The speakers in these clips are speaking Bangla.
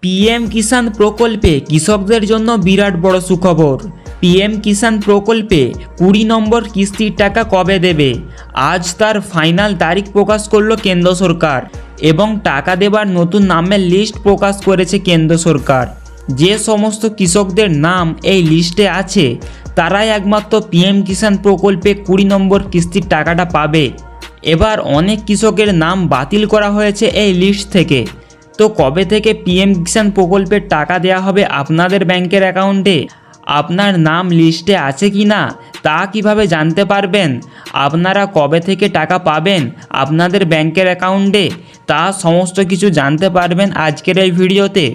পিএম কিষাণ প্রকল্পে কৃষকদের জন্য বিরাট বড় সুখবর। পিএম কিষাণ প্রকল্পে 20 নম্বর কিস্তির টাকা কবে দেবে, আজ তার ফাইনাল তারিখ প্রকাশ করল কেন্দ্র সরকার এবং টাকা দেবার নতুন নামের লিস্ট প্রকাশ করেছে কেন্দ্র সরকার। যে সমস্ত কৃষকদের নাম এই লিস্টে আছে তারাই একমাত্র পিএম কিষাণ প্রকল্পে 20 নম্বর কিস্তির টাকাটা পাবে। এবার অনেক কৃষকের নাম বাতিল করা হয়েছে এই লিস্ট থেকে। তো কবে থেকে পিএম কিষাণ প্রকল্পের টাকা দেওয়া হবে আপনাদের ব্যাংকের অ্যাকাউন্টে, আপনার নাম লিস্টে আছে কি না তা কিভাবে জানতে পারবেন, আপনারা কবে থেকে টাকা পাবেন আপনাদের ব্যাংকের অ্যাকাউন্টে, তা সমস্ত কিছু জানতে পারবেন আজকের এই ভিডিওতে।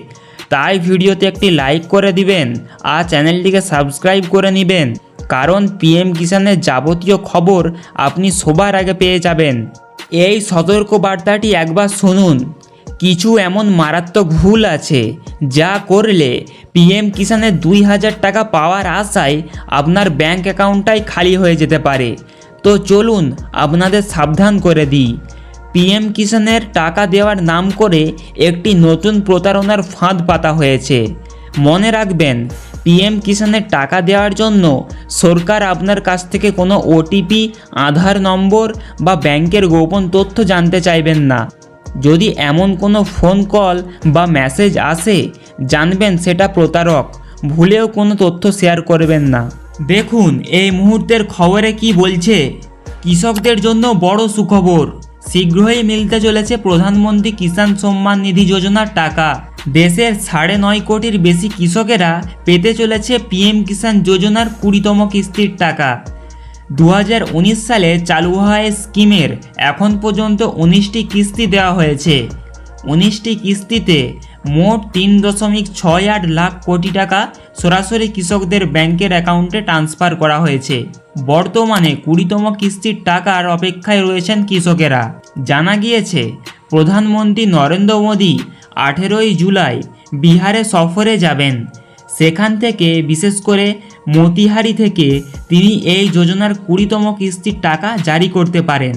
তাই ভিডিওতে একটি লাইক করে দিবেন আর চ্যানেলটিকে সাবস্ক্রাইব করে নেবেন, কারণ পিএম কিষাণের যাবতীয় খবর আপনি সবার আগে পেয়ে যাবেন। এই সতর্ক বার্তাটি একবার শুনুন। কিছু এমন মারাত্মক ভুল আছে যা করলে পিএম কিষাণের 2000 টাকা পাওয়ার আশায় আপনার ব্যাংক অ্যাকাউন্টটাই খালি হয়ে যেতে পারে। তো চলুন আপনাদের সাবধান করে দিই। পিএম কিষাণের টাকা দেওয়ার নাম করে একটি নতুন প্রতারণার ফাঁদ পাতা হয়েছে। মনে রাখবেন, পিএম কিষাণের টাকা দেওয়ার জন্য সরকার আপনার কাছ থেকে কোনো ওটিপি, আধার নম্বর বা ব্যাংকের গোপন তথ্য জানতে চাইবেন না। যদি এমন কোনো ফোন কল বা মেসেজ আসে, জানবেন সেটা প্রতারক। ভুলেও কোনো তথ্য শেয়ার করবেন না। দেখুন এই মুহূর্তের খবরে কি বলছে। কৃষকদের জন্য বড় সুখবর, শীঘ্রই মিলতে চলেছে প্রধানমন্ত্রী কিষাণ সম্মান নিধি যোজনার টাকা। দেশের 9.5 কোটির বেশি কৃষকেরা পেতে চলেছে পিএম কিষাণ যোজনার 20তম কিস্তির টাকা। 2019 সালে চালু হয় স্কিমের এখন পর্যন্ত 19টি কিস্তি দেওয়া হয়েছে। 19টি কিস্তিতে মোট 3.68 লাখ কোটি টাকা সরাসরি কৃষকদের ব্যাংকের অ্যাকাউন্টে ট্রান্সফার করা হয়েছে। বর্তমানে 20তম কিস্তির টাকার অপেক্ষায় রয়েছেন কৃষকেরা। জানা গিয়েছে প্রধানমন্ত্রী নরেন্দ্র মোদী 18ই জুলাই বিহারে সফরে যাবেন। সেখান থেকে বিশেষ করে মতিহারি থেকে তিনি এই যোজনার 20তম কিস্তির টাকা জারি করতে পারেন।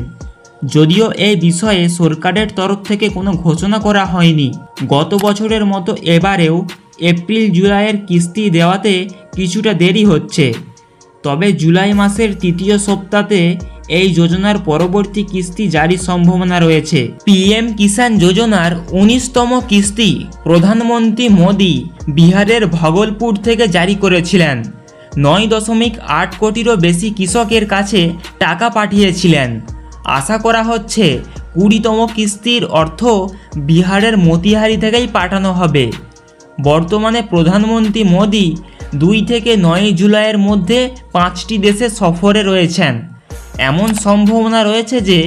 যদিও এই বিষয়ে সরকারের তরফ থেকে কোনো ঘোষণা করা হয়নি। গত বছরের মতো এবারেও এপ্রিল জুলাইয়ের কিস্তি দেওয়াতে কিছুটা দেরি হচ্ছে। তবে জুলাই মাসের 3য় সপ্তাহে এই যোজনার পরবর্তী কিস্তি জারির সম্ভাবনা রয়েছে। পিএম কিষাণ যোজনার 19তম কিস্তি প্রধানমন্ত্রী মোদী বিহারের ভগলপুর থেকে জারি করেছিলেন। 9.8 কোটিরও বেশি কৃষকের কাছে টাকা পাঠিয়েছিলেন। আশা করা হচ্ছে 20তম কিস্তির অর্থ বিহারের মতিহারি থেকেই পাঠানো হবে। বর্তমানে প্রধানমন্ত্রী মোদী 2 থেকে 9 জুলাইয়ের মধ্যে 5টি দেশে সফরে রয়েছেন। এমন সম্ভাবনা রয়েছে যে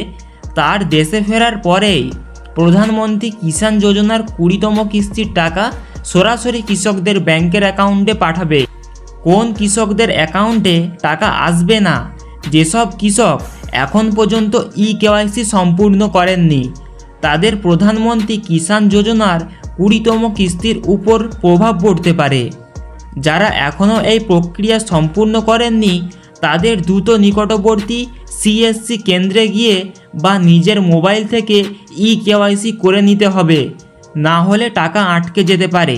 তার দেশে ফেরার পরেই প্রধানমন্ত্রী কিষাণ যোজনার 20তম কিস্তির টাকা সরাসরি কৃষকদের ব্যাংকের অ্যাকাউন্টে পাঠাবে। কোন কৃষকদের অ্যাকাউন্টে টাকা আসবে না? যেসব কৃষক এখন পর্যন্ত কেওয়াইসি সম্পূর্ণ করেননি, তাদের প্রধানমন্ত্রী কিষাণ যোজনার 20তম কিস্তির উপর প্রভাব পড়তে পারে। যারা এখনও এই প্রক্রিয়া সম্পূর্ণ করেননি তাদের দ্রুত নিকটবর্তী সিএসসি কেন্দ্রে গিয়ে বা নিজের মোবাইল থেকে কেওয়াইসি করে নিতে হবে, না হলে টাকা আটকে যেতে পারে।